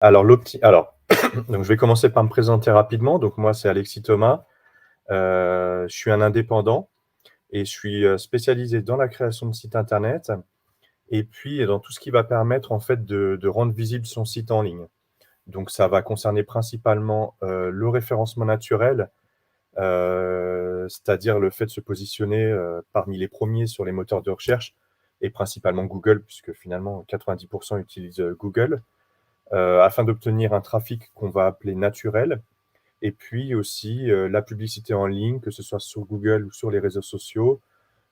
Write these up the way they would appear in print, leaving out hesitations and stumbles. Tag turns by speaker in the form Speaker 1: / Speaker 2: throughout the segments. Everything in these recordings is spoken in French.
Speaker 1: Alors, donc je vais commencer par me présenter rapidement. Donc moi, c'est Alexis Thomas. Je suis un indépendant et je suis, spécialisé dans la création de sites internet et puis dans tout ce qui va permettre en fait de rendre visible son site en ligne. Donc ça va concerner principalement, le référencement naturel, c'est-à-dire le fait de se positionner, parmi les premiers sur les moteurs de recherche et principalement Google puisque finalement 90 utilisent, Google, afin d'obtenir un trafic qu'on va appeler naturel et puis aussi, la publicité en ligne, que ce soit sur Google ou sur les réseaux sociaux,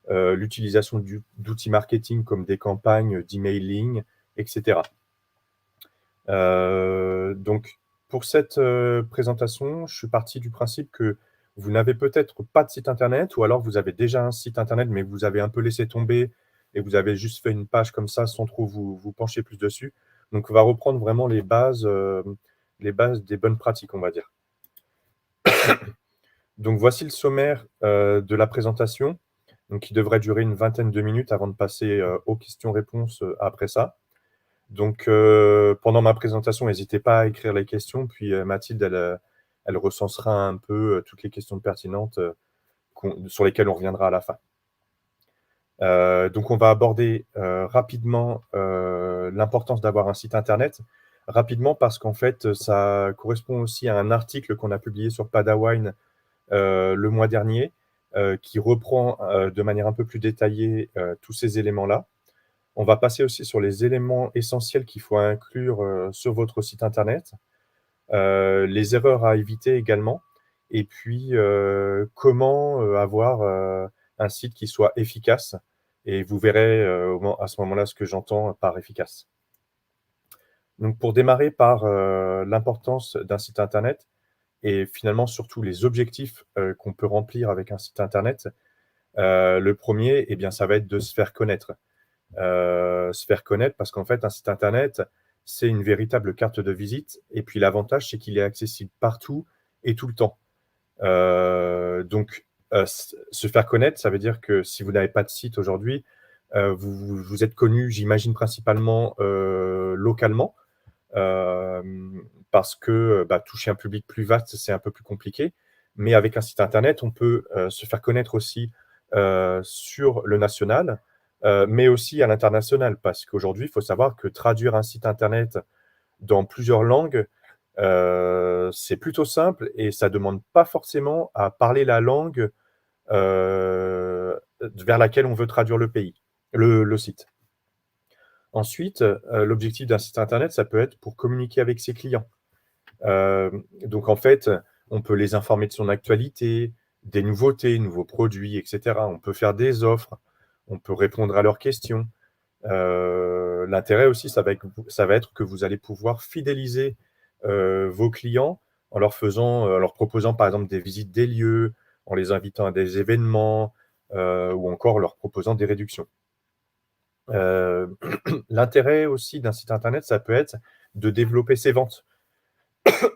Speaker 1: l'utilisation d'outils marketing comme des campagnes d'emailing et cetera. Donc pour cette, présentation, je suis parti du principe que vous n'avez peut-être pas de site internet ou alors vous avez déjà un site internet, mais vous avez un peu laissé tomber et vous avez juste fait une page comme ça sans trop vous pencher plus dessus. Donc on va reprendre vraiment les bases des bonnes pratiques, on va dire. Donc voici le sommaire, de la présentation, donc qui devrait durer une vingtaine de minutes avant de passer, aux questions-réponses, après ça. Donc, pendant ma présentation, n'hésitez pas à écrire les questions, puis, Mathilde, elle recensera un peu, toutes les questions pertinentes, sur lesquelles on reviendra à la fin. Donc on va aborder, rapidement, l'importance d'avoir un site internet. Rapidement parce qu'en fait, ça correspond aussi à un article qu'on a publié sur Padawan, le mois dernier, qui reprend, de manière un peu plus détaillée, tous ces éléments-là. On va passer aussi sur les éléments essentiels qu'il faut inclure, sur votre site internet, les erreurs à éviter également et puis, comment, avoir, un site qui soit efficace et vous verrez, à ce moment-là ce que j'entends par efficace. Donc pour démarrer par, l'importance d'un site internet et finalement surtout les objectifs, qu'on peut remplir avec un site internet, le premier, eh bien, ça va être de se faire connaître. Se faire connaître parce qu'en fait, un site internet, c'est une véritable carte de visite et puis l'avantage, c'est qu'il est accessible partout et tout le temps. Donc, se faire connaître, ça veut dire que si vous n'avez pas de site aujourd'hui, vous êtes connu, j'imagine principalement, localement, parce que, bah, toucher un public plus vaste, c'est un peu plus compliqué. Mais avec un site internet, on peut, se faire connaître aussi, sur le national, mais aussi à l'international. Parce qu'aujourd'hui, il faut savoir que traduire un site internet dans plusieurs langues, c'est plutôt simple et ça demande pas forcément à parler la langue, vers laquelle on veut traduire le site. Ensuite, l'objectif d'un site internet, ça peut être pour communiquer avec ses clients. Donc en fait, on peut les informer de son actualité, des nouveautés, nouveaux produits et cetera. On peut faire des offres, on peut répondre à leurs questions. L'intérêt aussi, ça va être que vous allez pouvoir fidéliser, vos clients en leur proposant par exemple des visites des lieux, en les invitant à des événements, ou encore leur proposant des réductions. Heu, L'intérêt aussi d'un site internet, ça peut être de développer ses ventes.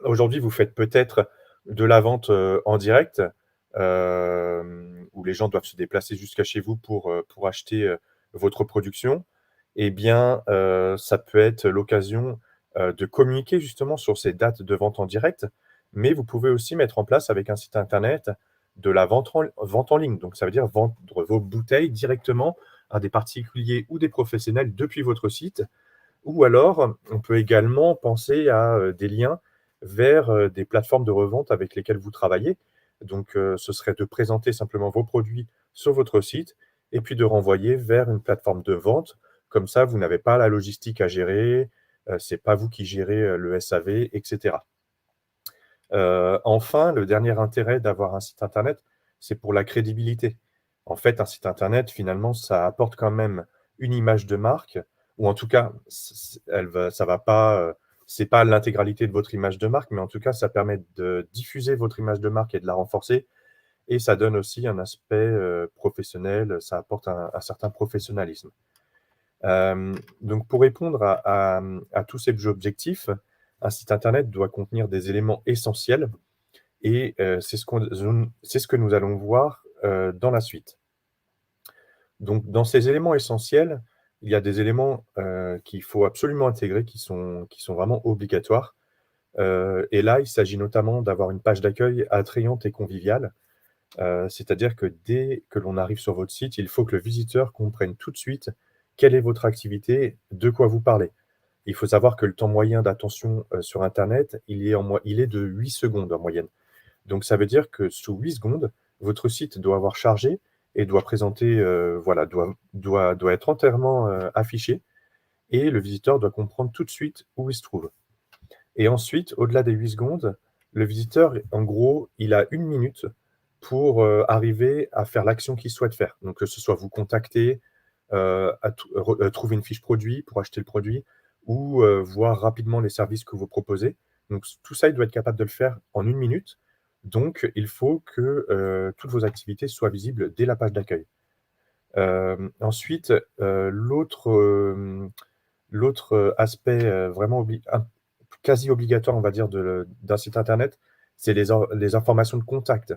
Speaker 1: Aujourd'hui, vous faites peut-être de la vente, en direct, où les gens doivent se déplacer jusqu'à chez vous pour acheter, votre production. Eh bien, ça peut être l'occasion, de communiquer justement sur ces dates de vente en direct, mais vous pouvez aussi mettre en place avec un site internet de la vente en ligne. Donc ça veut dire vendre vos bouteilles directement à des particuliers ou des professionnels depuis votre site ou alors, on peut également penser à, des liens vers, des plateformes de revente avec lesquelles vous travaillez. Donc, ce serait de présenter simplement vos produits sur votre site et puis de renvoyer vers une plateforme de vente. Comme ça, vous n'avez pas la logistique à gérer, c'est pas vous qui gérez, le SAV et cetera. Enfin, le dernier intérêt d'avoir un site internet, c'est pour la crédibilité. En fait, un site internet, finalement, ça apporte quand même une image de marque ou en tout cas, ça va pas, c'est pas l'intégralité de votre image de marque, mais en tout cas, ça permet de diffuser votre image de marque et de la renforcer et ça donne aussi un aspect, professionnel, ça apporte un certain professionnalisme. Donc pour répondre à tous ces objectifs, un site internet doit contenir des éléments essentiels et c'est ce que nous allons voir, dans la suite. Donc dans ces éléments essentiels, il y a des éléments, qu'il faut absolument intégrer, qui sont vraiment obligatoires. Et là, il s'agit notamment d'avoir une page d'accueil attrayante et conviviale. C'est-à-dire que dès que l'on arrive sur votre site, il faut que le visiteur comprenne tout de suite quelle est votre activité, de quoi vous parlez. Il faut savoir que le temps moyen d'attention, sur internet, il est de 8 secondes en moyenne. Donc ça veut dire que sous 8 secondes, votre site doit avoir chargé et doit présenter, voilà, doit être entièrement, affiché, et le visiteur doit comprendre tout de suite où il se trouve. Et ensuite, au-delà des 8 secondes, le visiteur, en gros, il a 1 minute pour, arriver à faire l'action qu'il souhaite faire. Donc que ce soit vous contacter, trouver une fiche produit pour acheter le produit, ou, voir rapidement les services que vous proposez. Donc tout ça, il doit être capable de le faire en 1 minute. Donc il faut que, toutes vos activités soient visibles dès la page d'accueil. Ensuite, l'autre aspect, vraiment quasi obligatoire, on va dire, d'un site internet, c'est les informations de contact.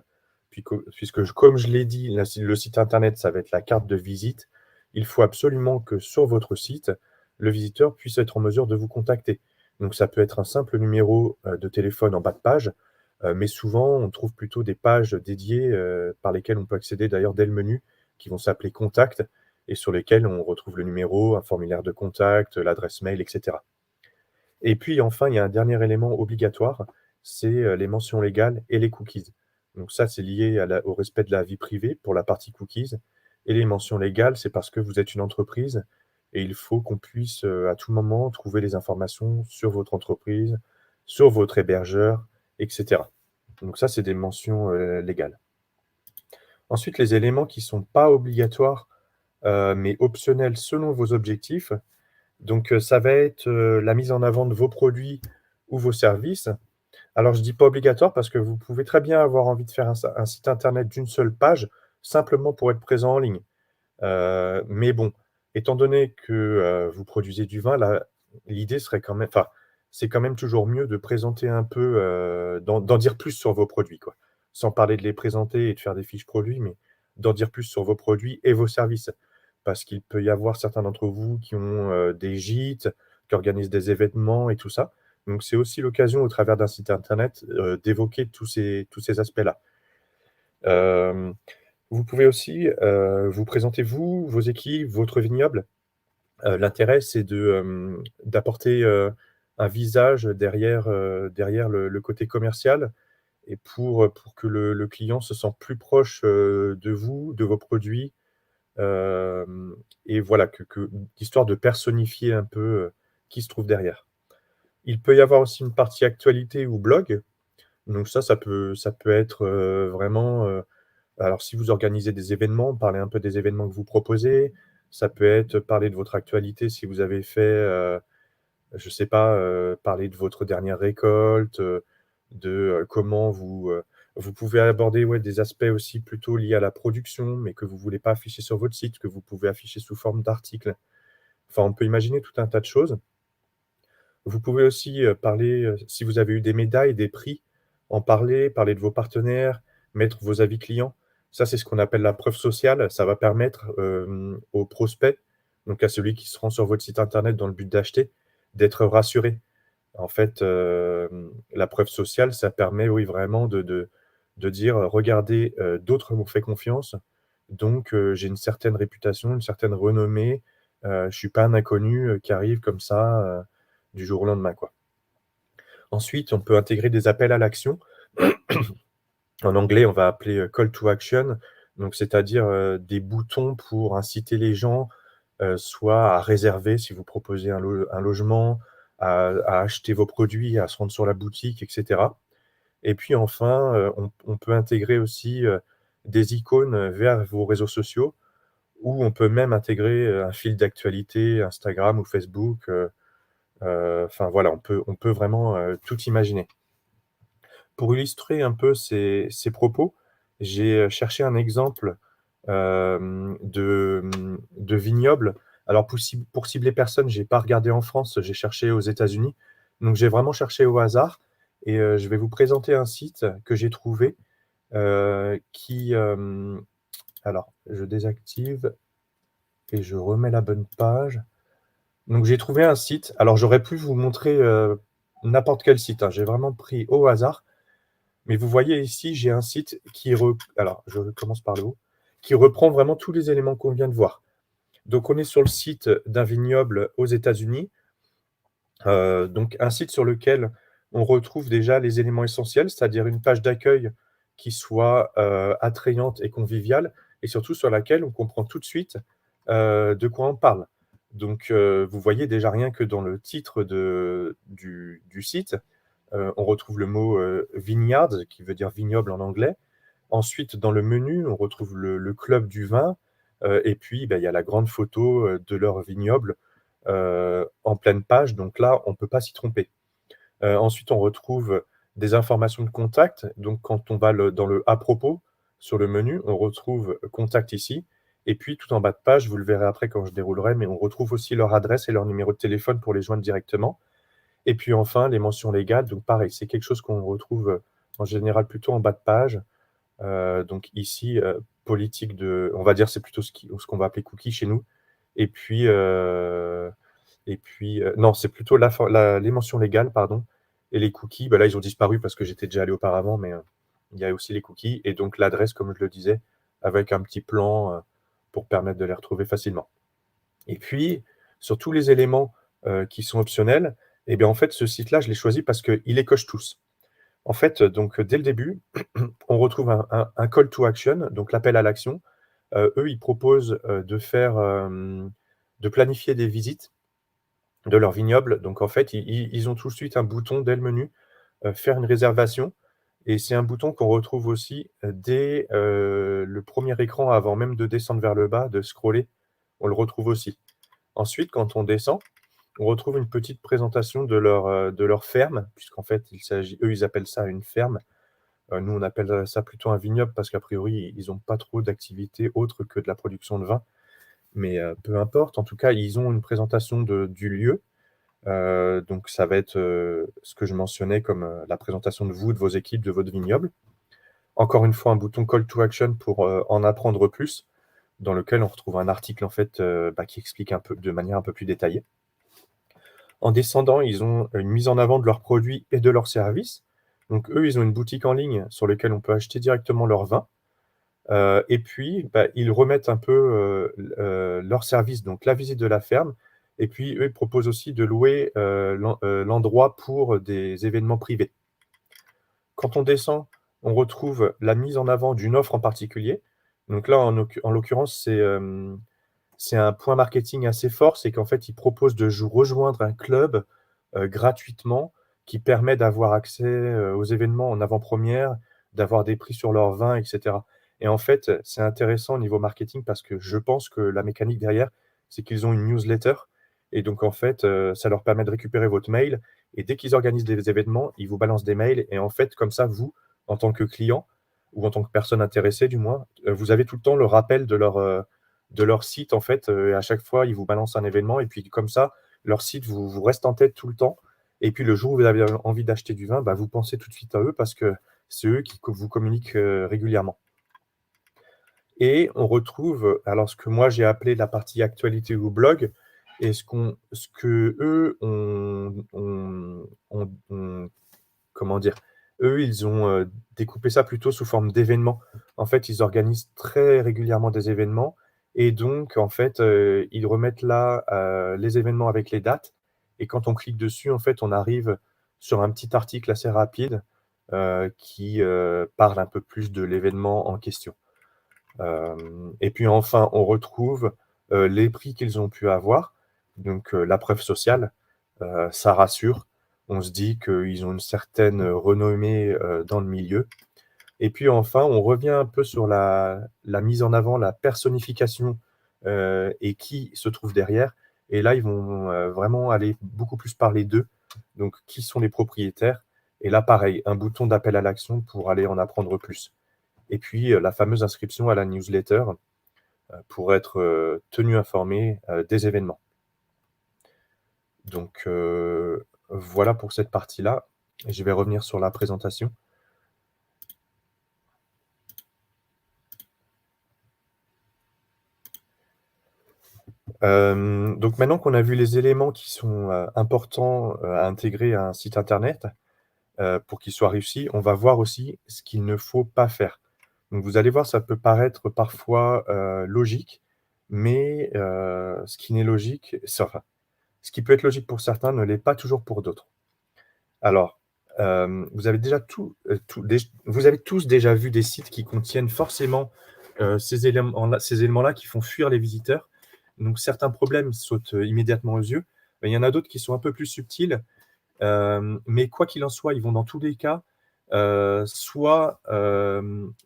Speaker 1: Comme je l'ai dit, le site internet, ça va être la carte de visite. Il faut absolument que sur votre site, le visiteur puisse être en mesure de vous contacter. Donc ça peut être un simple numéro, de téléphone en bas de page, mais souvent on trouve plutôt des pages dédiées, par lesquelles on peut accéder d'ailleurs dès le menu, qui vont s'appeler «Contact», et sur lesquelles on retrouve le numéro, un formulaire de contact, l'adresse mail, et cetera. Et puis enfin, il y a un dernier élément obligatoire, c'est, les mentions légales et les cookies. Donc ça, c'est lié au respect de la vie privée pour la partie cookies, et les mentions légales, c'est parce que vous êtes une entreprise et il faut qu'on puisse, à tout moment trouver les informations sur votre entreprise, sur votre hébergeur, et cetera. Donc ça, c'est des mentions, légales. Ensuite, les éléments qui sont pas obligatoires, mais optionnels selon vos objectifs. Donc, ça va être, la mise en avant de vos produits ou vos services. Alors je dis pas obligatoire parce que vous pouvez très bien avoir envie de faire un site internet d'une seule page, simplement pour être présent en ligne. Mais bon, étant donné que, vous produisez du vin, là, l'idée serait quand même, enfin, c'est quand même toujours mieux de présenter un peu, d'en dire plus sur vos produits, quoi. Sans parler de les présenter et de faire des fiches produits, mais d'en dire plus sur vos produits et vos services. Parce qu'il peut y avoir certains d'entre vous qui ont, des gîtes, qui organisent des événements et tout ça. Donc c'est aussi l'occasion, au travers d'un site internet, d'évoquer tous ces aspects-là. Hem Vous pouvez aussi, vous présenter vous, vos équipes, votre vignoble. L'intérêt, c'est d'apporter, un visage derrière le côté commercial, et pour que le client se sente plus proche, de vous, de vos produits, hem et voilà, histoire de personnifier un peu, qui se trouve derrière. Il peut y avoir aussi une partie actualité ou blog. Donc ça peut être, vraiment, alors si vous organisez des événements, parler un peu des événements que vous proposez. Ça peut être parler de votre actualité si vous avez fait, je sais pas, parler de votre dernière récolte, comment vous pouvez aborder, ouais, des aspects aussi plutôt liés à la production, mais que vous voulez pas afficher sur votre site, que vous pouvez afficher sous forme d'articles. Enfin, on peut imaginer tout un tas de choses. Vous pouvez aussi, parler, si vous avez eu des médailles, des prix, en parler de vos partenaires, mettre vos avis clients. Ça, c'est ce qu'on appelle la preuve sociale. Ça va permettre, au prospect, donc à celui qui se rend sur votre site internet dans le but d'acheter, d'être rassuré. En fait, la preuve sociale, ça permet, oui, vraiment de dire: «Regardez, d'autres m'ont fait confiance, donc j'ai une certaine réputation, une certaine renommée, je suis pas un inconnu, qui arrive comme ça, du jour au lendemain, quoi». Ensuite, on peut intégrer des appels à l'action. En anglais, on va appeler, call to action, donc c'est-à-dire, des boutons pour inciter les gens, soit à réserver si vous proposez un logement, à acheter vos produits, à se rendre sur la boutique, et cetera. Et puis enfin, on peut intégrer aussi, des icônes, vers vos réseaux sociaux, ou on peut même intégrer, un fil d'actualité Instagram ou Facebook, enfin voilà, on peut vraiment, tout imaginer. Pour illustrer un peu ces propos, j'ai, cherché un exemple, de vignoble. Alors pour cibler personne, j'ai pas regardé en France, j'ai cherché aux États-Unis. Donc j'ai vraiment cherché au hasard, et je vais vous présenter un site que j'ai trouvé, qui, alors je désactive et je remets la bonne page. Donc j'ai trouvé un site. Alors j'aurais pu vous montrer n'importe quel site, hein. J'ai vraiment pris au hasard. Mais vous voyez ici, j'ai un site alors je commence par le haut, qui reprend vraiment tous les éléments qu'on vient de voir. Donc on est sur le site d'un vignoble aux États-Unis, donc un site sur lequel on retrouve déjà les éléments essentiels, c'est-à-dire une page d'accueil qui soit attrayante et conviviale, et surtout sur laquelle on comprend tout de suite de quoi on parle. Donc vous voyez déjà rien que dans le titre du site, on retrouve le mot vineyard, qui veut dire vignoble en anglais. Ensuite, dans le menu, on retrouve le club du vin, et puis bah, il y a la grande photo de leur vignoble en pleine page. Donc là, on ne peut pas s'y tromper. Ensuite, on retrouve des informations de contact. Donc quand on va dans le à propos sur le menu, on retrouve contact ici. Et puis tout en bas de page, vous le verrez après quand je déroulerai, mais on retrouve aussi leur adresse et leur numéro de téléphone pour les joindre directement. Et puis enfin, les mentions légales. Donc pareil, c'est quelque chose qu'on retrouve en général plutôt en bas de page. Donc ici, politique on va dire, c'est plutôt ce qu'on va appeler cookie chez nous. Et puis, non, c'est plutôt les mentions légales, pardon. Et les cookies, bah là, ils ont disparu parce que j'étais déjà allé auparavant, mais il y a aussi les cookies. Et donc l'adresse, comme je le disais, avec un petit plan pour permettre de les retrouver facilement. Et puis, sur tous les éléments qui sont optionnels, et bien en fait, ce site-là, je l'ai choisi parce qu'il les coche tous. En fait, donc dès le début, on retrouve un call to action, donc l'appel à l'action. Eux, ils proposent de planifier des visites de leur vignoble. Donc en fait, ils ont tout de suite un bouton dès le menu, faire une réservation. Et c'est un bouton qu'on retrouve aussi dès le premier écran, avant même de descendre vers le bas, de scroller. On le retrouve aussi. Ensuite, quand on descend, on retrouve une petite présentation de leur ferme, puisqu'en fait, eux, ils appellent ça une ferme. Nous, on appelle ça plutôt un vignoble parce qu'a priori, ils n'ont pas trop d'activités autres que de la production de vin. Mais peu importe, en tout cas, ils ont une présentation du lieu. Donc ça va être ce que je mentionnais comme la présentation de vous, de vos équipes, de votre vignoble. Encore une fois, un bouton Call to Action pour en apprendre plus, dans lequel on retrouve un article en fait qui explique un peu de manière un peu plus détaillée. En descendant, ils ont une mise en avant de leurs produits et de leurs services. Donc eux, ils ont une boutique en ligne sur laquelle on peut acheter directement leur vin. Et puis, ils remettent un peu leur service, donc la visite de la ferme. Et puis, eux, ils proposent aussi de louer l'endroit pour des événements privés. Quand on descend, on retrouve la mise en avant d'une offre en particulier. Donc là, en l'occurrence, c'est un point marketing assez fort, c'est qu'en fait, ils proposent de rejoindre un club gratuitement qui permet d'avoir accès aux événements en avant-première, d'avoir des prix sur leur vin, etc. Et en fait, c'est intéressant au niveau marketing parce que je pense que la mécanique derrière, c'est qu'ils ont une newsletter. Et donc, en fait, ça leur permet de récupérer votre mail. Et dès qu'ils organisent des événements, ils vous balancent des mails. Et en fait, comme ça, vous, en tant que client, ou en tant que personne intéressée du moins, vous avez tout le temps le rappel de leur site, en fait. À chaque fois, ils vous balancent un événement. Et puis, comme ça, leur site vous reste en tête tout le temps. Et puis, le jour où vous avez envie d'acheter du vin, vous pensez tout de suite à eux parce que c'est eux qui vous communiquent régulièrement. Et on retrouve, alors ce que moi j'ai appelé la partie actualité ou blog, et ce que eux comment dire, eux ils ont découpé ça plutôt sous forme d'événements. En fait, ils organisent très régulièrement des événements, et donc en fait, ils remettent là les événements avec les dates. Et quand on clique dessus, en fait, on arrive sur un petit article assez rapide qui parle un peu plus de l'événement en question. Et puis enfin, on retrouve les prix qu'ils ont pu avoir. Donc la preuve sociale, ça rassure. On se dit qu'ils ont une certaine renommée dans le milieu. Et puis enfin, on revient un peu sur la mise en avant, la personnification et qui se trouve derrière. Et là, ils vont vraiment aller beaucoup plus parler d'eux. Donc, qui sont les propriétaires? Et là, pareil, un bouton d'appel à l'action pour aller en apprendre plus. Et puis, la fameuse inscription à la newsletter pour être tenu informé des événements. Donc, voilà pour cette partie-là. Je vais revenir sur la présentation. Donc maintenant qu'on a vu les éléments qui sont, importants, à intégrer à un site internet, pour qu'il soit réussi, on va voir aussi ce qu'il ne faut pas faire. Donc vous allez voir, ça peut paraître parfois, logique, mais ce qui n'est logique, enfin, ce qui peut être logique pour certains ne l'est pas toujours pour d'autres. Alors, vous avez déjà vous avez tous déjà vu des sites qui contiennent forcément, ces éléments-là qui font fuir les visiteurs. Donc certains problèmes sautent, immédiatement aux yeux, mais il y en a d'autres qui sont un peu plus subtils. Mais quoi qu'il en soit, ils vont dans tous les cas, soit,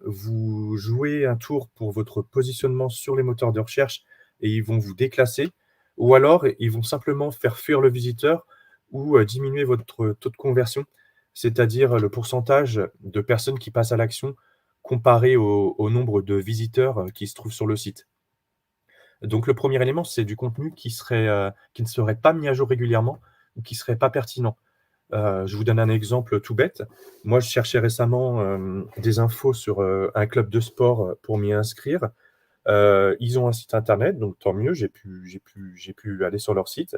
Speaker 1: vous jouez un tour pour votre positionnement sur les moteurs de recherche et ils vont vous déclasser, ou alors ils vont simplement faire fuir le visiteur ou, diminuer votre taux de conversion, c'est-à-dire le pourcentage de personnes qui passent à l'action comparé au nombre de visiteurs, qui se trouvent sur le site. Donc le premier élément, c'est du contenu qui ne serait pas mis à jour régulièrement ou qui serait pas pertinent. Je vous donne un exemple tout bête. Moi, je cherchais récemment, des infos sur, un club de sport, pour m'y inscrire. Ils ont un site internet, donc tant mieux, j'ai pu aller sur leur site,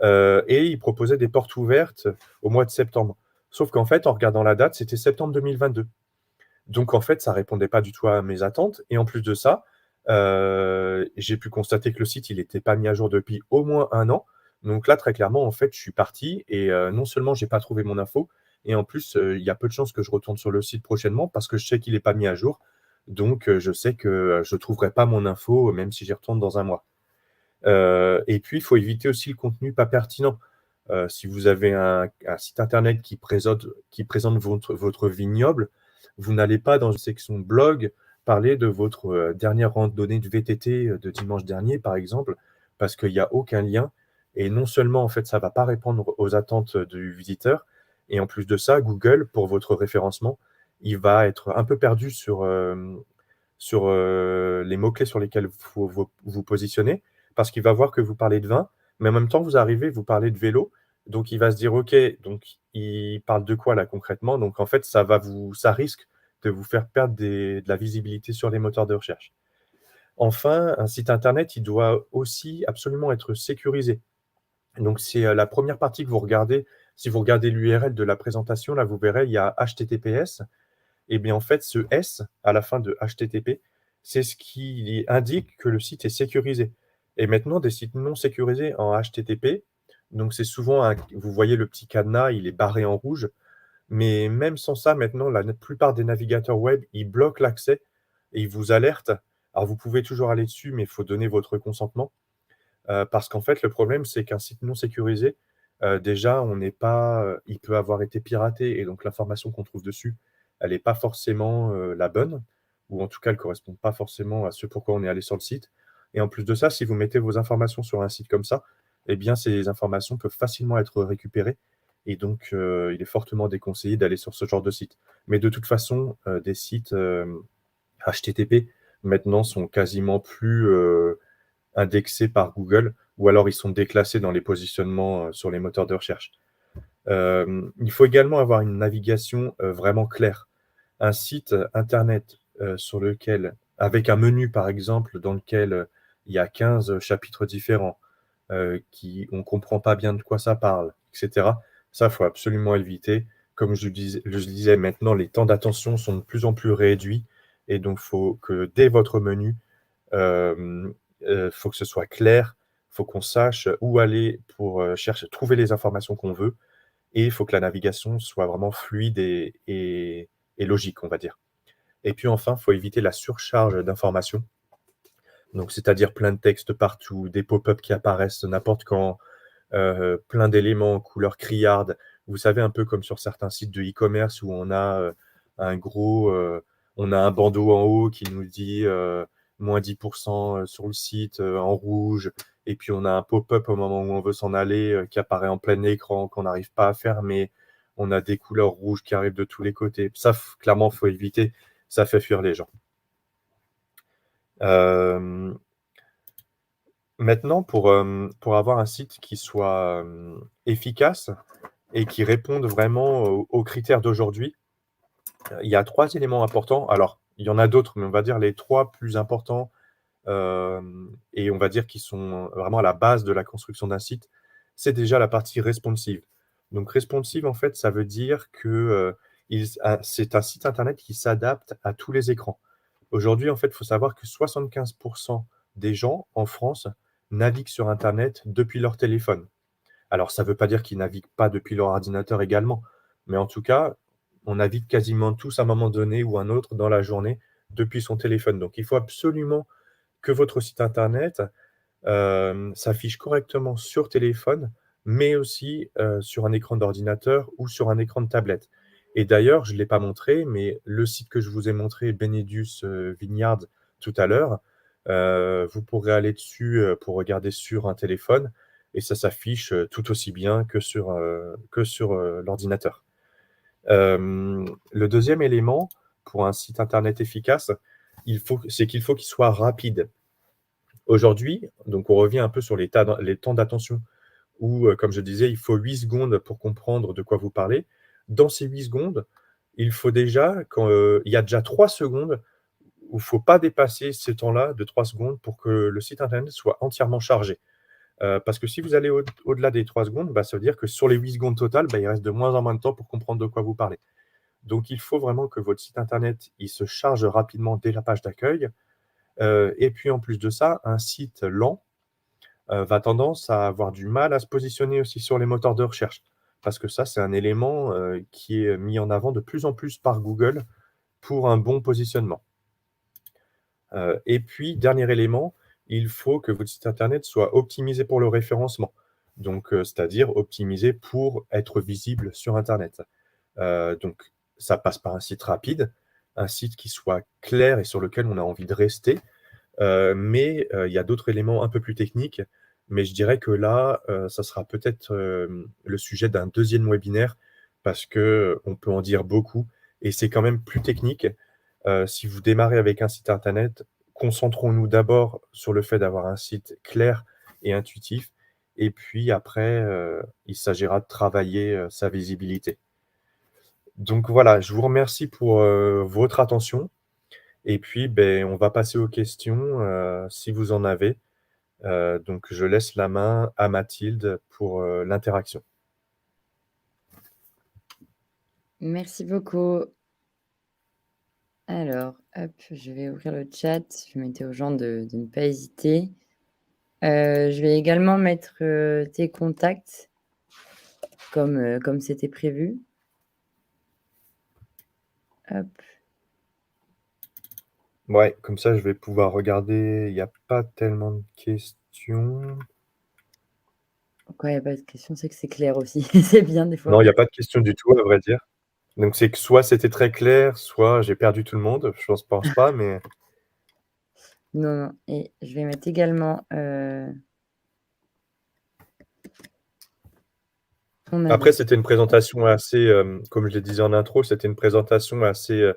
Speaker 1: et ils proposaient des portes ouvertes au mois de septembre. Sauf qu'en fait, en regardant la date, c'était septembre 2022. Donc en fait, ça répondait pas du tout à mes attentes et en plus de ça, j'ai pu constater que le site, il était pas mis à jour depuis au moins 1 an. Donc là, très clairement, en fait, je suis parti et non seulement j'ai pas trouvé mon info et en plus, il y a peu de chances que je retourne sur le site prochainement parce que je sais qu'il est pas mis à jour. Donc je sais que, je trouverai pas mon info, même si j'y retourne dans un mois. Et puis, il faut éviter aussi le contenu pas pertinent. Si vous avez un site internet qui présente votre vignoble, vous n'allez pas dans une section blog parler de votre, dernière randonnée de VTT, de dimanche dernier, par exemple, parce qu'il y a aucun lien et non seulement, en fait, ça va pas répondre aux attentes, du visiteur et en plus de ça, Google, pour votre référencement, il va être un peu perdu sur les mots-clés sur lesquels vous positionnez, parce qu'il va voir que vous parlez de vin, mais en même temps, vous arrivez, vous parlez de vélo, donc il va se dire: «OK, donc il parle de quoi là concrètement?» Donc en fait, ça risque de vous faire perdre de la visibilité sur les moteurs de recherche. Enfin, un site internet, il doit aussi absolument être sécurisé. Donc c'est, la première partie que vous regardez. Si vous regardez l'URL de la présentation, là, vous verrez, il y a HTTPS. Et bien, en fait, ce S à la fin de HTTP, c'est ce qui indique que le site est sécurisé. Et maintenant, des sites non sécurisés en HTTP, donc c'est souvent vous voyez le petit cadenas, il est barré en rouge, mais même sans ça, maintenant, la plupart des navigateurs web, ils bloquent l'accès et ils vous alertent. Alors, vous pouvez toujours aller dessus, mais il faut donner votre consentement, parce qu'en fait, le problème, c'est qu'un site non sécurisé, déjà, on n'est pas, il peut avoir été piraté et donc l'information qu'on trouve dessus, elle est pas forcément, la bonne ou en tout cas, elle correspond pas forcément à ce pourquoi on est allé sur le site et en plus de ça, si vous mettez vos informations sur un site comme ça, eh bien, ces informations peuvent facilement être récupérées et donc il est fortement déconseillé d'aller sur ce genre de site. Mais de toute façon, des sites, HTTP maintenant sont quasiment plus, indexés par Google ou alors ils sont déclassés dans les positionnements, sur les moteurs de recherche. Il faut également avoir une navigation, vraiment claire. Un site internet, sur lequel avec un menu par exemple dans lequel, il y a 15 chapitres différents, qui on comprend pas bien de quoi ça parle et cetera. Ça, faut absolument éviter. Comme je disais maintenant, les temps d'attention sont de plus en plus réduits et donc faut que dès votre menu, Hem, faut que ce soit clair, faut qu'on sache où aller pour, trouver les informations qu'on veut et il faut que la navigation soit vraiment fluide et logique, on va dire. Et puis enfin, faut éviter la surcharge d'informations, donc c'est-à-dire plein de textes partout, des pop-up qui apparaissent n'importe quand, plein d'éléments en couleur criarde. Vous savez, un peu comme sur certains sites de e-commerce où un gros, on a un bandeau en haut qui nous dit, -10 sur le site, en rouge et puis on a un pop-up au moment où on veut s'en aller, qui apparaît en plein écran, qu'on n'arrive pas à fermer. On a des couleurs rouges qui arrivent de tous les côtés. Ça, clairement, faut éviter, ça fait fuir les gens. Hem Maintenant pour avoir un site qui soit, efficace et qui réponde vraiment aux critères d'aujourd'hui, il y a 3 éléments importants. Alors, il y en a d'autres, mais on va dire les 3 plus importants et on va dire qui sont vraiment à la base de la construction d'un site, c'est déjà la partie responsive. Donc responsive, en fait, ça veut dire que, c'est un site internet qui s'adapte à tous les écrans. Aujourd'hui, en fait, il faut savoir que 75 des gens en France naviguent sur internet depuis leur téléphone. Alors ça ne veut pas dire qu'ils naviguent pas depuis leur ordinateur également, mais en tout cas, on navigue quasiment tous à un moment donné ou un autre dans la journée depuis son téléphone. Donc il faut absolument que votre site internet, s'affiche correctement sur téléphone, mais aussi, sur un écran d'ordinateur ou sur un écran de tablette. Et d'ailleurs, je ne l'ai pas montré, mais le site que je vous ai montré, Benedius, Vineyard, tout à l'heure, vous pourrez aller dessus, pour regarder sur un téléphone et ça s'affiche, tout aussi bien que sur, l'ordinateur. Le deuxième élément pour un site internet efficace, c'est qu'il faut qu'il soit rapide. Aujourd'hui, donc on revient un peu sur les temps d'attention où, comme je disais, il faut 8 secondes pour comprendre de quoi vous parlez. Dans ces 8 secondes, il faut déjà il y a déjà 3 secondes où il ne faut pas dépasser ce temps-là de 3 secondes pour que le site internet soit entièrement chargé. Parce que si vous allez au-delà des 3 secondes, bah, ça veut dire que sur les 8 secondes totales, bah, il reste de moins en moins de temps pour comprendre de quoi vous parlez. Donc il faut vraiment que votre site internet, il se charge rapidement dès la page d'accueil. Et puis en plus de ça, un site lent, va tendance à avoir du mal à se positionner aussi sur les moteurs de recherche. Parce que ça, c'est un élément, qui est mis en avant de plus en plus par Google pour un bon positionnement. Et puis dernier élément, il faut que votre site internet soit optimisé pour le référencement. Donc, c'est-à-dire optimisé pour être visible sur internet. Donc ça passe par un site rapide, un site qui soit clair et sur lequel on a envie de rester. Mais il y a d'autres éléments un peu plus techniques. Mais je dirais que là, ça sera peut-être, le sujet d'un deuxième webinaire parce qu'on peut en dire beaucoup et c'est quand même plus technique. Si vous démarrez avec un site internet, concentrons-nous d'abord sur le fait d'avoir un site clair et intuitif et puis après, il s'agira de travailler, sa visibilité. Donc voilà, je vous remercie pour, votre attention et puis, beh, on va passer aux questions, si vous en avez. Donc je laisse la main à Mathilde pour, l'interaction.
Speaker 2: Merci beaucoup. Alors, hop, je vais ouvrir le chat. Je vais mettre aux gens de ne pas hésiter. Je vais également mettre, tes contacts comme c'était prévu. Hop.
Speaker 1: Ouais, comme ça je vais pouvoir regarder, il y a pas tellement de questions.
Speaker 2: Quand il y a pas de questions, c'est que c'est clair aussi. C'est bien des fois.
Speaker 1: Non, il y a pas de questions du tout à vrai dire. Donc c'est que soit c'était très clair, soit j'ai perdu tout le monde. Je pense pas, mais
Speaker 2: Non, non et je vais mettre également, ton
Speaker 1: après
Speaker 2: adresse.
Speaker 1: c'était une présentation assez, comme je l'ai disais en intro, c'était une présentation assez,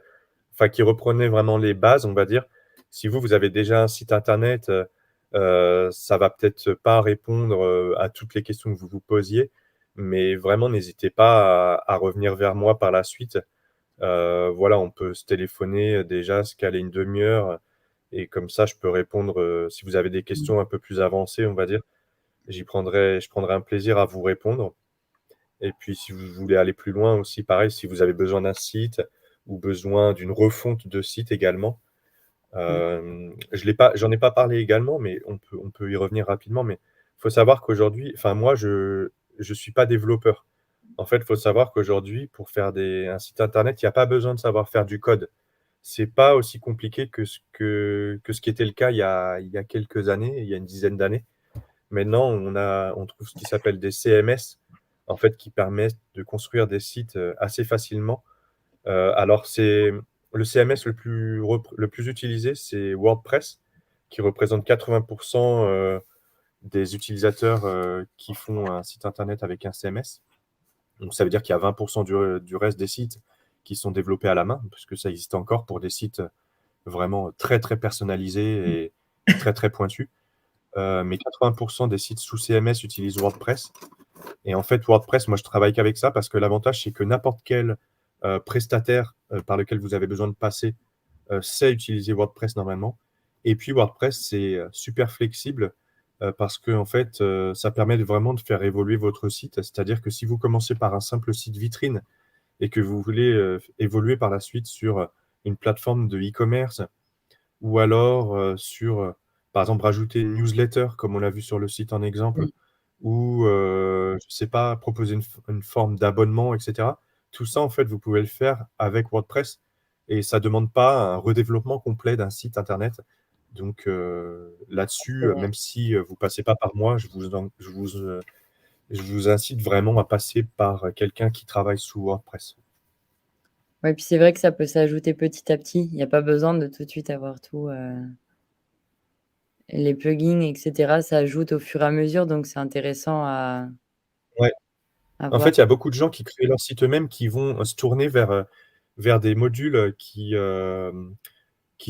Speaker 1: enfin qui reprenait vraiment les bases, on va dire. Si vous avez déjà un site internet, ça va peut-être pas répondre, à toutes les questions que vous vous posiez, mais vraiment n'hésitez pas à revenir vers moi par la suite. Voilà, on peut se téléphoner, déjà, se caler une demi-heure et comme ça je peux répondre, si vous avez des
Speaker 2: Mmh.
Speaker 1: questions un peu plus avancées, on va dire, je prendrai un plaisir à vous répondre. Et puis si vous voulez aller plus loin aussi, pareil, si vous avez besoin d'un site ou besoin d'une refonte de site également,
Speaker 2: Mmh.
Speaker 1: j'en ai pas parlé également, mais on peut y revenir rapidement. Mais il faut savoir qu'aujourd'hui, enfin moi, je suis pas développeur. En fait, il faut savoir qu'aujourd'hui, pour faire un site internet, il y a pas besoin de savoir faire du code. C'est pas aussi compliqué que ce qui était le cas il y a quelques années, il y a une dizaine d'années. Maintenant, on trouve ce qui s'appelle des CMS, en fait, qui permettent de construire des sites, assez facilement. Alors c'est le CMS le plus utilisé, c'est WordPress, qui représente 80 des utilisateurs, qui font un site internet avec un CMS. Donc ça veut dire qu'il y a 20 du reste des sites qui sont développés à la main, puisque ça existe encore pour des sites, vraiment très, très personnalisés et très, très pointus. Mais 80 des sites sous CMS utilisent WordPress. Et en fait, WordPress, moi, je travaille qu'avec ça parce que l'avantage, c'est que n'importe quel prestataire par lequel vous avez besoin de passer sait utiliser WordPress normalement. Et puis WordPress, c'est super flexible parce que en fait, ça permet vraiment de faire évoluer votre site. C'est-à-dire que si vous commencez par un simple site vitrine et que vous voulez évoluer par la suite sur une plateforme de e-commerce ou alors sur, par exemple, rajouter une newsletter, comme on l'a vu sur le site en exemple,
Speaker 2: Mmh.
Speaker 1: ou, je sais pas, proposer une forme d'abonnement, et cetera. Tout ça, en fait, vous pouvez le faire avec WordPress et ça demande pas un redéveloppement complet d'un site internet. Donc,
Speaker 2: C'est
Speaker 1: là-dessus,
Speaker 2: vrai.
Speaker 1: même si, vous passez pas par moi, je vous incite vraiment à passer par quelqu'un qui travaille sous WordPress.
Speaker 2: Ouais, puis c'est vrai que ça peut s'ajouter petit à petit. Il y a pas besoin de tout de suite avoir tout, les plugins et cetera s'ajoutent au fur et à mesure, donc c'est intéressant
Speaker 1: Ouais.
Speaker 2: à
Speaker 1: En
Speaker 2: voir.
Speaker 1: fait, il y a beaucoup de gens qui créent leur site eux-mêmes, qui vont se tourner vers des modules qui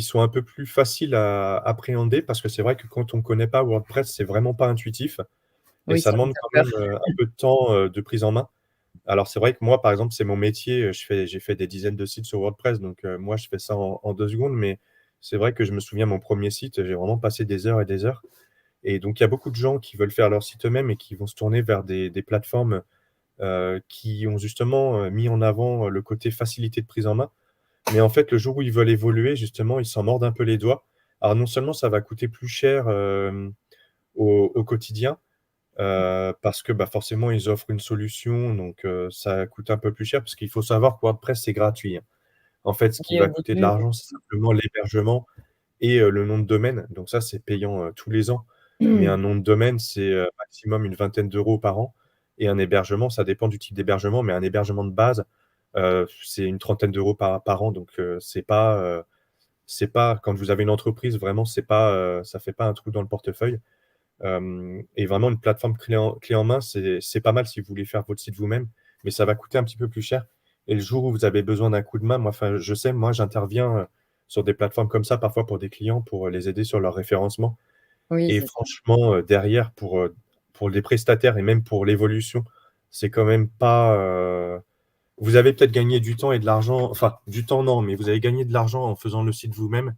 Speaker 1: sont un peu plus faciles à appréhender, parce que c'est vrai que quand on ne connaît pas WordPress, c'est vraiment pas intuitif et
Speaker 2: Oui,
Speaker 1: ça
Speaker 2: ça peut
Speaker 1: demande
Speaker 2: faire
Speaker 1: quand
Speaker 2: peur.
Speaker 1: même un peu de temps de prise en main. Alors, c'est vrai que moi, par exemple, c'est mon métier. J'ai fait des dizaines de sites sur WordPress, donc moi, je fais ça en 2 secondes. Mais c'est vrai que je me souviens, mon premier site, j'ai vraiment passé des heures et des heures. Et donc, il y a beaucoup de gens qui veulent faire leur site eux-mêmes et qui vont se tourner vers des plateformes qui ont justement mis en avant le côté facilité de prise en main. Mais en fait, le jour où ils veulent évoluer, justement, ils s'en mordent un peu les doigts. Alors, non seulement ça va coûter plus cher au quotidien, parce que bah, forcément, ils offrent une solution, donc ça coûte un peu plus cher, parce qu'il faut savoir que WordPress, c'est gratuit, hein. En fait, ce qui
Speaker 2: Oui, au
Speaker 1: va coûter de
Speaker 2: début,
Speaker 1: l'argent, c'est simplement l'hébergement et le nom de domaine. Donc ça, c'est payant tous les ans. Mais un nom de domaine, c'est maximum une vingtaine d'euros par an. Et un hébergement, ça dépend du type d'hébergement, mais un hébergement de base, c'est une trentaine d'euros par an. Donc c'est pas, quand vous avez une entreprise, vraiment, c'est pas, ça fait pas un trou dans le portefeuille. Et vraiment, une plateforme clé en main, c'est pas mal si vous voulez faire votre site vous-même, mais ça va coûter un petit peu plus cher. Et le jour où vous avez besoin d'un coup de main, moi, enfin, je sais, moi, j'interviens sur des plateformes comme ça, parfois pour des clients, pour les aider sur leur référencement.
Speaker 2: oui,
Speaker 1: Et
Speaker 2: c'est ça.
Speaker 1: franchement, derrière, pour les prestataires et même pour l'évolution, c'est quand même pas. Vous avez peut-être gagné du temps et de l'argent, enfin, du temps, non, mais vous avez gagné de l'argent en faisant le site vous-même,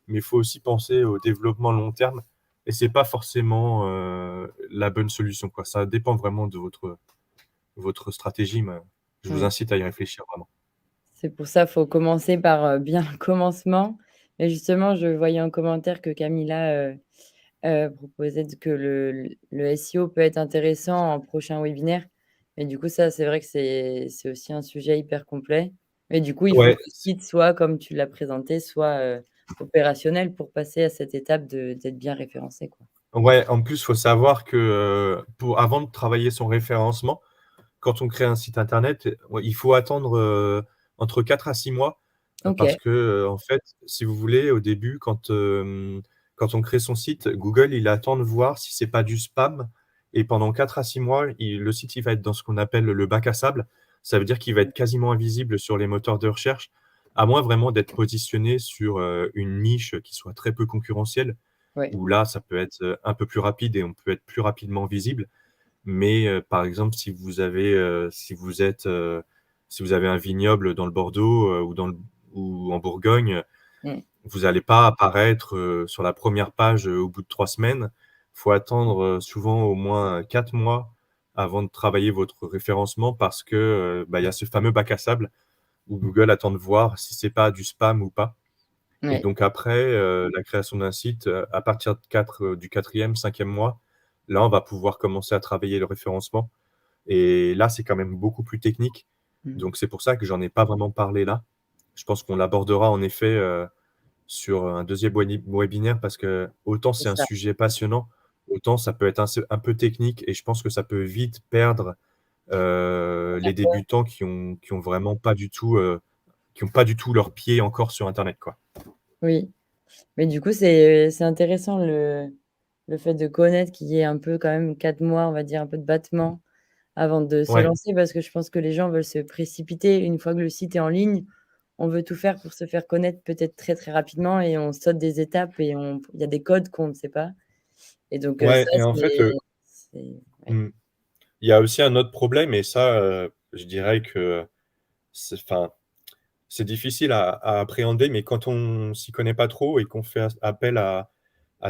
Speaker 1: mais il faut aussi penser au développement long terme. Et c'est pas forcément la bonne solution, quoi. Ça dépend vraiment de votre stratégie, mais je vous
Speaker 2: Oui.
Speaker 1: incite à y réfléchir vraiment.
Speaker 2: C'est pour ça, faut commencer par, bien le commencement. Et justement, je voyais en commentaire que Camilla, proposait que le SEO peut être intéressant en prochain webinaire. Et du coup, ça, c'est vrai que c'est aussi un sujet hyper complet. Et du coup, il faut
Speaker 1: Ouais,
Speaker 2: que le site soit, comme tu l'as présenté, soit, opérationnel pour passer à cette étape d'être bien référencé, quoi.
Speaker 1: ouais, en plus, il faut savoir que avant de travailler son référencement, quand on crée un site internet, ouais, il faut attendre entre 4 à 6 mois parce
Speaker 2: OK,
Speaker 1: que, en fait, si vous voulez, au début, quand on crée son site, Google, il attend de voir si c'est pas du spam et pendant 4 à 6 mois, le site, il va être dans ce qu'on appelle le bac à sable. Ça veut dire qu'il va être quasiment invisible sur les moteurs de recherche, à moins vraiment d'être positionné sur une niche qui soit très peu concurrentielle,
Speaker 2: ouais,
Speaker 1: où là, ça peut être un peu plus rapide et on peut être plus rapidement visible. Mais par exemple, si vous avez un vignoble dans le Bordeaux ou en Bourgogne,
Speaker 2: mmh,
Speaker 1: vous n'allez pas apparaître sur la première page au bout de 3 semaines. Il faut attendre souvent au moins 4 mois avant de travailler votre référencement parce que bah, il y a ce fameux bac à sable où Google attend de voir si c'est pas du spam ou pas. Et
Speaker 2: ouais,
Speaker 1: donc après la création d'un site, à partir du quatrième, cinquième mois, là, on va pouvoir commencer à travailler le référencement. Et là, c'est quand même beaucoup plus technique.
Speaker 2: mmh,
Speaker 1: Donc, c'est pour ça que j'en ai pas vraiment parlé là. Je pense qu'on l'abordera en effet sur un deuxième webinaire parce que autant
Speaker 2: c'est
Speaker 1: c'est un
Speaker 2: ça.
Speaker 1: sujet passionnant, autant ça peut être un peu technique et je pense que ça peut vite perdre les débutants qui ont vraiment pas du tout, qui ont pas du tout leur pied encore sur Internet, quoi.
Speaker 2: Oui, mais du coup, c'est intéressant le fait de connaître qu'il y ait un peu quand même 4 mois, on va dire, un peu de battement avant de se
Speaker 1: Ouais,
Speaker 2: lancer parce que je pense que les gens veulent se précipiter. Une fois que le site est en ligne, on veut tout faire pour se faire connaître peut-être très, très rapidement et on saute des étapes et on il y a des codes qu'on ne sait pas et donc
Speaker 1: ouais,
Speaker 2: ça
Speaker 1: et en fait,
Speaker 2: c'est ouais.
Speaker 1: mmh, il y a aussi un autre problème et ça, je dirais que enfin, c'est difficile à appréhender, mais quand on s'y connaît pas trop et qu'on fait appel à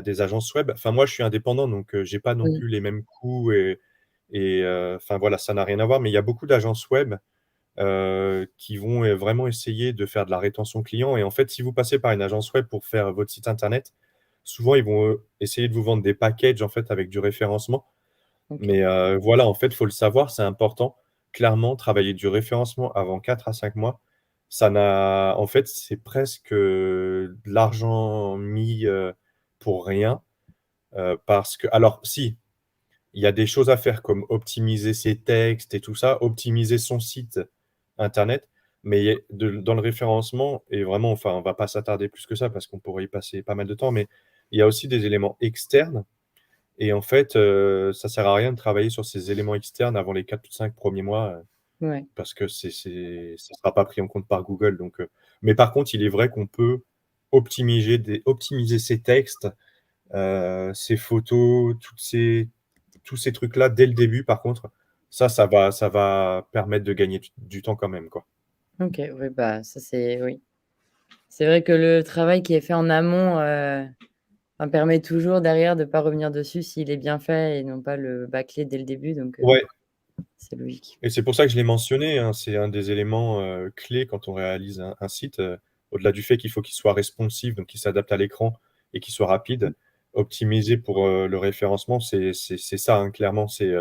Speaker 1: des agences web, enfin moi je suis indépendant, donc j'ai pas non
Speaker 2: Oui,
Speaker 1: plus les mêmes coûts enfin voilà, ça n'a rien à voir, mais il y a beaucoup d'agences web qui vont vraiment essayer de faire de la rétention client. Et en fait, si vous passez par une agence web pour faire votre site internet, souvent ils vont essayer de vous vendre des packages en fait avec du référencement.
Speaker 2: OK.
Speaker 1: Mais voilà, en fait, il faut le savoir, c'est important. Clairement, travailler du référencement avant 4 à 5 mois, ça n'a en fait, c'est presque, de l'argent mis, pour rien, parce que alors si, il y a des choses à faire comme optimiser ses textes et tout ça, optimiser son site internet, mais dans le référencement et vraiment, enfin, on va pas s'attarder plus que ça parce qu'on pourrait y passer pas mal de temps, mais il y a aussi des éléments externes et en fait, ça sert à rien de travailler sur ces éléments externes avant les 4 ou 5 premiers mois,
Speaker 2: Ouais.
Speaker 1: parce que ça sera pas pris en compte par Google mais par contre, il est vrai qu'on peut optimiser ses textes, ses photos, tous ces trucs-là dès le début par contre, ça va permettre de gagner du temps quand même, quoi.
Speaker 2: OK, oui, bah, ça c'est oui. C'est vrai que le travail qui est fait en amont, enfin, permet toujours derrière de pas revenir dessus s'il est bien fait et non pas le bâcler dès le début donc
Speaker 1: Ouais.
Speaker 2: c'est logique.
Speaker 1: Et c'est pour ça que je l'ai mentionné, hein, c'est un des éléments, clés quand on réalise un site, au-delà du fait qu'il faut qu'il soit responsive, donc qu'il s'adapte à l'écran et qu'il soit rapide. Optimiser pour, le référencement, c'est ça, hein, clairement, c'est,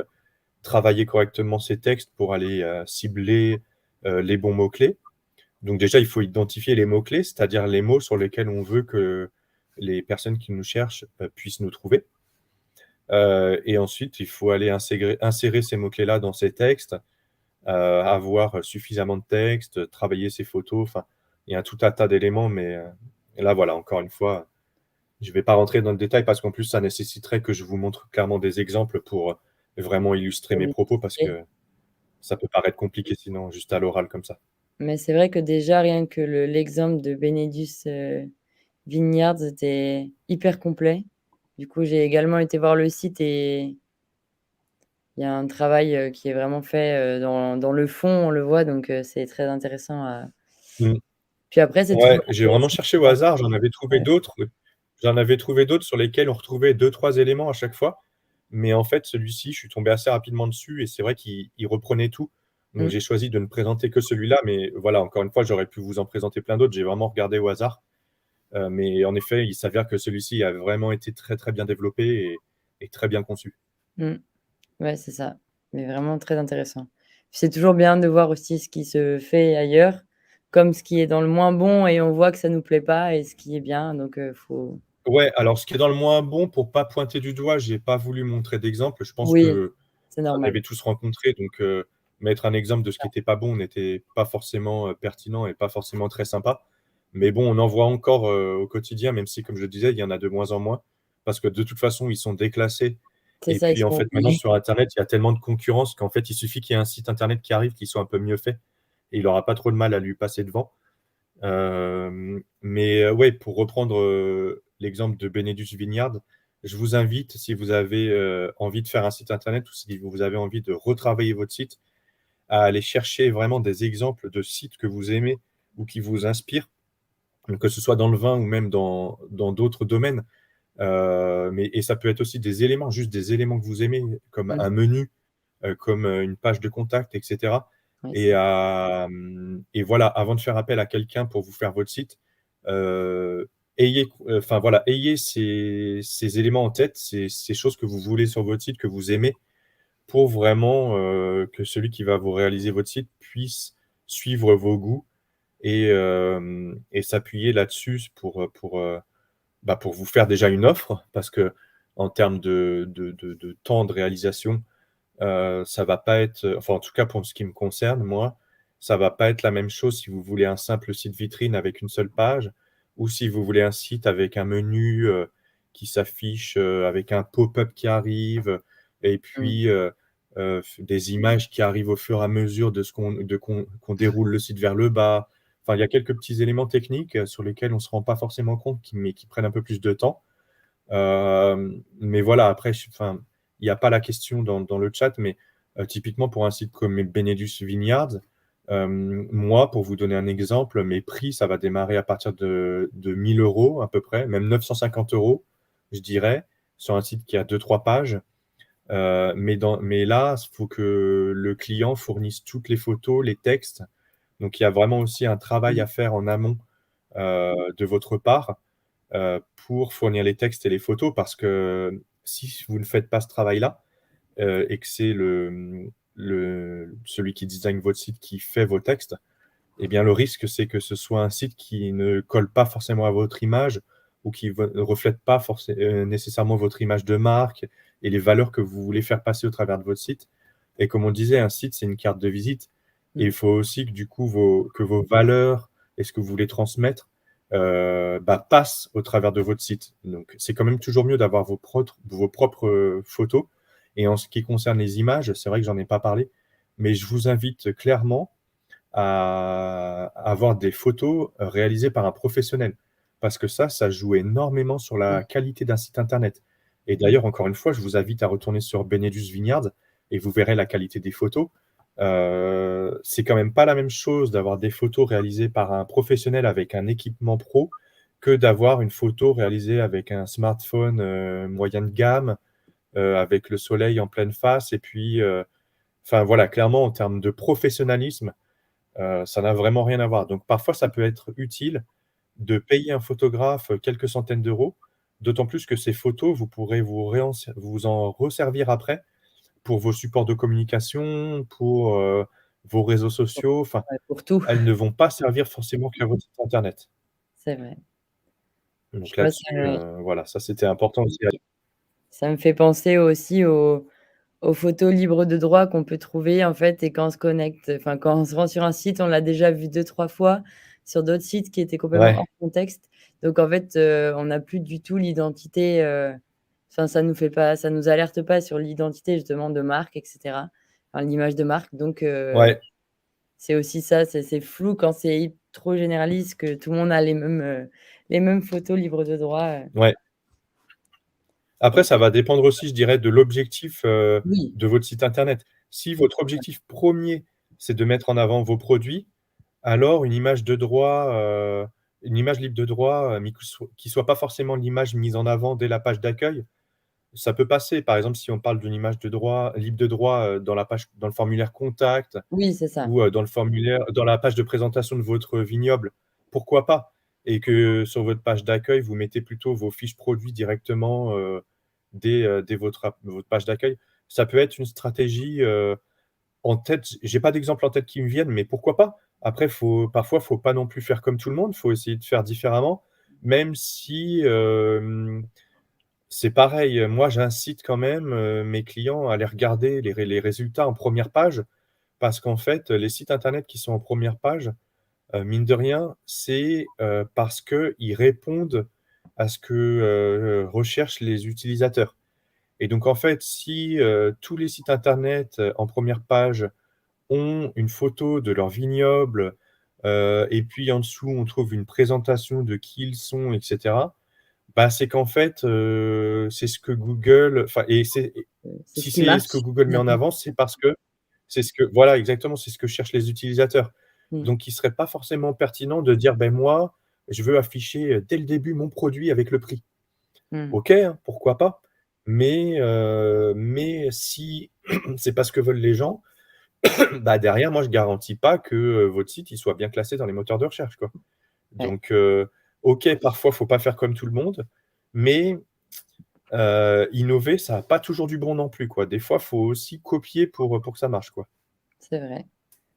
Speaker 1: travailler correctement ses textes pour aller, cibler, les bons mots-clés. Donc déjà, il faut identifier les mots-clés, c'est-à-dire les mots sur lesquels on veut que les personnes qui nous cherchent, puissent nous trouver. Et ensuite, il faut aller insérer ces mots-clés-là dans ses textes, avoir suffisamment de texte, travailler ses photos. Enfin, il y a tout un tas d'éléments, mais là, voilà, encore une fois, je ne vais pas rentrer dans le détail parce qu'en plus, ça nécessiterait que je vous montre clairement des exemples pour vraiment illustrer
Speaker 2: Pour
Speaker 1: mes propos parce
Speaker 2: l'illustrer.
Speaker 1: que ça peut paraître compliqué sinon, juste à l'oral comme ça.
Speaker 2: Mais c'est vrai que déjà rien que l'exemple de Benedus, Vineyards était hyper complet. Du coup, j'ai également été voir le site et il y a un travail, qui est vraiment fait, dans le fond, on le voit donc c'est très intéressant à
Speaker 1: Mmh.
Speaker 2: puis après c'est
Speaker 1: Ouais,
Speaker 2: toujours
Speaker 1: j'ai vraiment
Speaker 2: intéressant
Speaker 1: cherché au
Speaker 2: de voir
Speaker 1: hasard, j'en avais trouvé
Speaker 2: ouais.
Speaker 1: d'autres. J'en avais trouvé d'autres sur lesquels on retrouvait deux trois éléments à chaque fois. Mais en fait, celui-ci, je suis tombé assez rapidement dessus et c'est vrai qu'il reprenait tout. Donc
Speaker 2: Mmh,
Speaker 1: j'ai choisi de ne présenter que celui-là. Mais voilà, encore une fois, j'aurais pu vous en présenter plein d'autres. J'ai vraiment regardé au hasard. Mais en effet, il s'avère que celui-ci a vraiment été très très bien développé et très bien conçu.
Speaker 2: mmh. Ouais, c'est ça, mais vraiment très intéressant. C'est toujours bien de voir aussi ce qui se fait ailleurs, comme ce qui est dans le moins bon et on voit que ça nous plaît pas et ce qui est bien donc faut
Speaker 1: Ouais, alors ce qui est dans le moins bon, pour pas pointer du doigt, j'ai pas voulu montrer d'exemple. Je pense
Speaker 2: oui,
Speaker 1: que
Speaker 2: c'est
Speaker 1: vous en
Speaker 2: normal.
Speaker 1: avez tous rencontré, donc mettre un exemple de ce qui était pas bon n'était pas forcément, pertinent et pas forcément très sympa. Mais bon, on en voit encore, au quotidien, même si, comme je le disais, il y en a de moins en moins, parce que de toute façon, ils sont déclassés
Speaker 2: C'est
Speaker 1: et
Speaker 2: ça, ils
Speaker 1: puis, en
Speaker 2: sont
Speaker 1: fait, maintenant
Speaker 2: oubliés.
Speaker 1: sur internet, il y a tellement de concurrence qu'en fait, il suffit qu'il y ait un site internet qui arrive, qui soit un peu mieux fait et il aura pas trop de mal à lui passer devant. Mais ouais, pour reprendre l'exemple de Benedus Vineyard, je vous invite, si vous avez envie de faire un site internet ou si vous avez envie de retravailler votre site, à aller chercher vraiment des exemples de sites que vous aimez ou qui vous inspirent, que ce soit dans le vin ou même dans d'autres domaines. Et ça peut être aussi des éléments, juste des éléments que vous aimez, comme
Speaker 2: Mmh,
Speaker 1: un menu, comme une page de contact, etc.
Speaker 2: ouais,
Speaker 1: Et voilà, avant de faire appel à quelqu'un pour vous faire votre site, euh, enfin voilà, ayez ces éléments en tête, ces choses que vous voulez sur votre site, que vous aimez, pour vraiment que celui qui va vous réaliser votre site puisse suivre vos goûts et s'appuyer là-dessus pour vous faire déjà une offre, parce que en termes de temps de réalisation, ça va pas être, enfin en tout cas pour ce qui me concerne, moi, ça va pas être la même chose si vous voulez un simple site vitrine avec une seule page ou si vous voulez un site avec un menu qui s'affiche avec un pop-up qui arrive et
Speaker 2: mmh,
Speaker 1: puis des images qui arrivent au fur et à mesure de qu'on déroule le site vers le bas. Enfin, il y a quelques petits éléments techniques sur lesquels on se rend pas forcément compte, mais qui prennent un peu plus de temps. Mais voilà, après, enfin, il n'y a pas la question dans le chat, mais typiquement pour un site comme Benedus Vineyards, Moi, pour vous donner un exemple, mes prix, ça va démarrer à partir de 1 000 € à peu près, même 950 €, je dirais, sur un site qui a 2-3 pages. Mais là, il faut que le client fournisse toutes les photos, les textes. Donc il y a vraiment aussi un travail
Speaker 2: Mmh.
Speaker 1: à faire en amont, de votre part, pour fournir les textes et les photos. Parce que si vous ne faites pas ce travail-là, et que c'est celui qui design votre site qui fait vos textes, eh bien, le risque, c'est que ce soit un site qui ne colle pas forcément à votre image ou qui ne reflète pas nécessairement votre image de marque et les valeurs que vous voulez faire passer au travers de votre site. Et comme on disait, un site, c'est une carte de visite. Et
Speaker 2: Mmh.
Speaker 1: il faut aussi que du coup, que vos valeurs et ce que vous voulez transmettre passent au travers de votre site. Donc, c'est quand même toujours mieux d'avoir vos propres photos. Et en ce qui concerne les images, c'est vrai que j'en ai pas parlé, mais je vous invite clairement à avoir des photos réalisées par un professionnel. Parce que ça joue énormément sur
Speaker 2: Mmh.
Speaker 1: la qualité d'un site internet. Et d'ailleurs, encore une fois, je vous invite à retourner sur Benelux Vineyard et vous verrez la qualité des photos. C'est quand même pas la même chose d'avoir des photos réalisées par un professionnel avec un équipement pro que d'avoir une photo réalisée avec un smartphone moyen de gamme, avec le soleil en pleine face. Et puis, enfin voilà, clairement, en termes de professionnalisme, ça n'a vraiment rien à voir. Donc parfois, ça peut être utile de payer un photographe quelques centaines d'euros, d'autant plus que ces photos, vous pourrez vous en resservir après pour vos supports de communication, pour, vos réseaux sociaux. Enfin,
Speaker 2: Ouais, pour tout,
Speaker 1: elles ne vont pas servir forcément qu'à votre site internet.
Speaker 2: c'est vrai. Je
Speaker 1: Donc
Speaker 2: vois
Speaker 1: là-dessus, voilà, ça c'était important aussi à dire.
Speaker 2: ça me fait penser aussi aux photos libres de droit qu'on peut trouver, en fait, et quand on se connecte, enfin, quand on se rend sur un site, on l'a déjà vu 2-3 fois sur d'autres sites qui étaient complètement hors
Speaker 1: Ouais,
Speaker 2: contexte. Donc en fait, on n'a plus du tout l'identité, enfin, ça nous alerte pas sur l'identité justement de marque et cetera, enfin, l'image de marque. Donc
Speaker 1: ouais,
Speaker 2: c'est aussi ça, c'est flou quand c'est trop généraliste, que tout le monde a les mêmes photos libres de droit.
Speaker 1: ouais. Après, ça va dépendre aussi, je dirais, de l'objectif,
Speaker 2: Oui,
Speaker 1: de votre site internet. Si votre objectif premier, c'est de mettre en avant vos produits, alors une image libre de droit, mais qui soit pas forcément l'image mise en avant dès la page d'accueil, ça peut passer. Par exemple, si on parle d'une image de droit libre de droit, dans le formulaire contact
Speaker 2: oui, c'est ça.
Speaker 1: ou, dans la page de présentation de votre vignoble, pourquoi pas? Et que sur votre page d'accueil, vous mettez plutôt vos fiches produits directement, dès votre page d'accueil. Ça peut être une stratégie, en tête. J'ai pas d'exemple en tête qui me viennent, mais pourquoi pas? Après, faut pas non plus faire comme tout le monde, faut essayer de faire différemment, même si, c'est pareil, moi j'incite quand même, mes clients à aller regarder les résultats en première page, parce qu'en fait, les sites internet qui sont en première page, mine de rien, c'est, parce qu'ils répondent à ce que, recherchent les utilisateurs. Et donc en fait, si, tous les sites internet, en première page ont une photo de leur vignoble, et puis en dessous, on trouve une présentation de qui ils sont, et cetera. Bah, c'est qu'en fait, c'est ce que Google, enfin,
Speaker 2: C'est ce
Speaker 1: si
Speaker 2: qui
Speaker 1: c'est ce que
Speaker 2: marche.
Speaker 1: Google met en avant, c'est parce que c'est ce que voilà, exactement, c'est ce que cherchent les utilisateurs.
Speaker 2: Mmh.
Speaker 1: Donc il serait pas forcément pertinent de dire: «Ben moi, je veux afficher, dès le début mon produit avec le prix».
Speaker 2: Mmh.
Speaker 1: OK, hein, pourquoi pas, mais si c'est pas ce que veulent les gens, bah, derrière, moi, je garantis pas que, votre site, il soit bien classé dans les moteurs de recherche, quoi.
Speaker 2: Ouais,
Speaker 1: Donc, OK, parfois, faut pas faire comme tout le monde, mais, innover, ça a pas toujours du bon non plus, quoi. Des fois, faut aussi copier pour que ça marche, quoi.
Speaker 2: c'est vrai.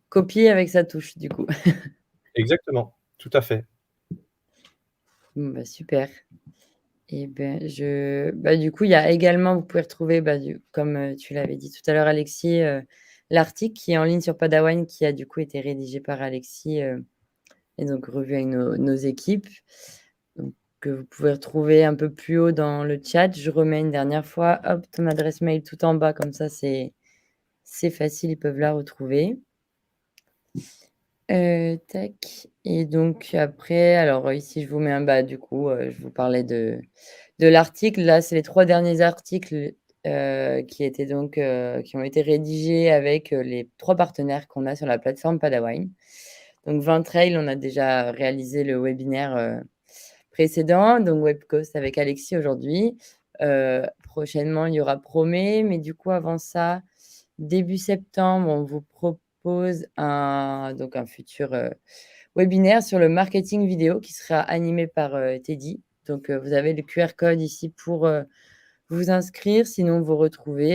Speaker 2: Copier avec sa touche, du coup.
Speaker 1: Exactement, tout à fait.
Speaker 2: Bon, bah, super. Et ben, du coup, il y a également, vous pouvez retrouver, comme, tu l'avais dit tout à l'heure, Alexis, l'article qui est en ligne sur Padawan, qui a du coup été rédigé par Alexis, et donc revu avec nos équipes. Donc, que vous pouvez retrouver un peu plus haut dans le chat. Je remets une dernière fois, hop, ton adresse mail tout en bas, comme ça c'est facile, ils peuvent la retrouver. Tac, et donc après, alors ici je vous mets un, du coup, je vous parlais de l'article. Là, c'est les 3 derniers articles qui étaient donc, qui ont été rédigés avec, les 3 partenaires qu'on a sur la plateforme Padawan. Donc Vintrail, on a déjà réalisé le webinaire, précédent, donc Webcoast avec Alexis aujourd'hui. Prochainement, il y aura Promé, mais du coup, avant ça, début septembre, on vous propose un futur, webinaire sur le marketing vidéo qui sera animé par, Teddy. Donc, vous avez le QR code ici pour, vous inscrire. Sinon, vous retrouvez,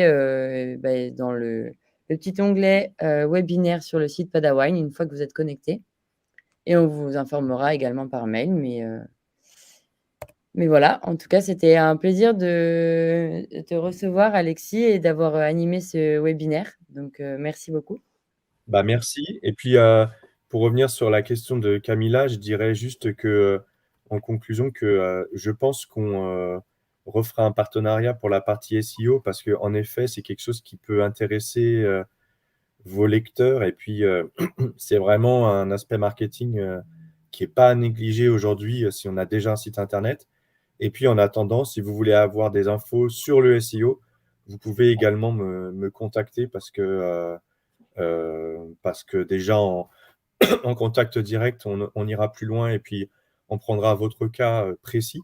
Speaker 2: dans le petit onglet, webinaire sur le site Padawan une fois que vous êtes connecté et on vous informera également par mail. Mais voilà, en tout cas, c'était un plaisir de te recevoir Alexis et d'avoir, animé ce webinaire. Donc, merci beaucoup.
Speaker 1: Bah, merci. Et puis, pour revenir sur la question de Camilla, je dirais juste que, en conclusion, que je pense qu'on refera un partenariat pour la partie SEO parce qu'en effet, c'est quelque chose qui peut intéresser vos lecteurs. Et puis, c'est vraiment un aspect marketing qui n'est pas à négliger aujourd'hui si on a déjà un site internet. Et puis, en attendant, si vous voulez avoir des infos sur le SEO, vous pouvez également me contacter parce que déjà en contact direct, on ira plus loin et puis on prendra votre cas précis.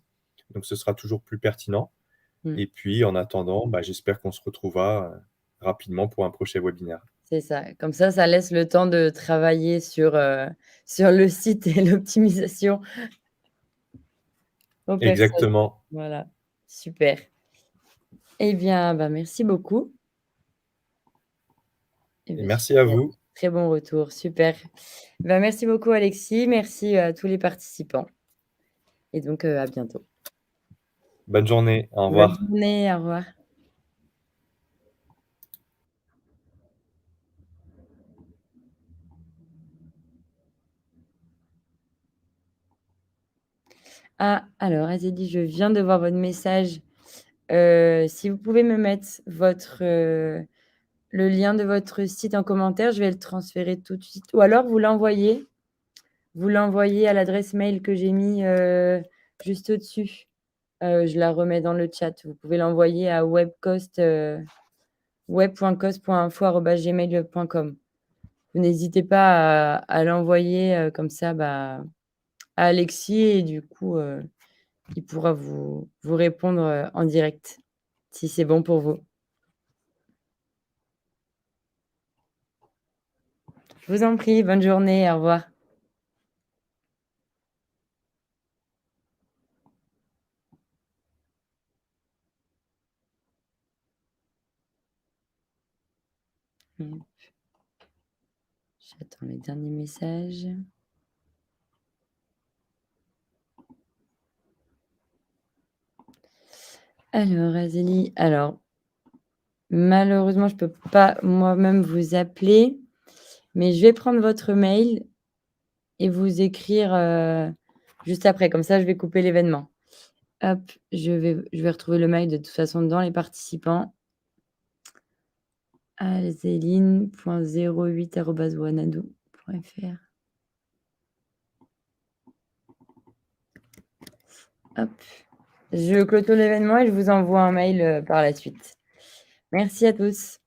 Speaker 1: Donc, ce sera toujours plus pertinent.
Speaker 2: Mmh.
Speaker 1: Et puis, en attendant, bah, j'espère qu'on se retrouvera rapidement pour un prochain webinaire.
Speaker 2: C'est ça. Comme ça laisse le temps de travailler sur le site et l'optimisation aux personnes.
Speaker 1: Exactement.
Speaker 2: Voilà, super. Eh bien, bah, merci beaucoup et
Speaker 1: Et
Speaker 2: bah,
Speaker 1: merci à
Speaker 2: super,
Speaker 1: vous.
Speaker 2: très bon retour, super. Bah, merci beaucoup Alexis, merci à tous les participants et donc, à bientôt.
Speaker 1: Bonne journée. Au
Speaker 2: Bonne
Speaker 1: revoir.
Speaker 2: journée, au revoir. Ah, alors Azélie, je viens de voir votre message. Si vous pouvez me mettre le lien de votre site en commentaire, je vais le transférer tout de suite ou alors vous l'envoyez à l'adresse mail que j'ai mis, juste au-dessus. Je la remets dans le chat. Vous pouvez l'envoyer à web.cost.info@gmail.com. Vous n'hésitez pas à l'envoyer, comme ça, à Alexis et du coup, il pourra vous répondre, en direct, si c'est bon pour vous. Je vous en prie, bonne journée, au revoir. Mmh. J'attends les derniers messages. Alors Azélie, alors malheureusement, je peux pas moi-même vous appeler, mais je vais prendre votre mail et vous écrire, juste après. Comme ça, je vais couper l'événement. Hop, je vais retrouver le mail de toute façon dans les participants. alzéline.08@wanadoo.fr. Hop, je clôture l'événement et je vous envoie un mail, par la suite. Merci à tous.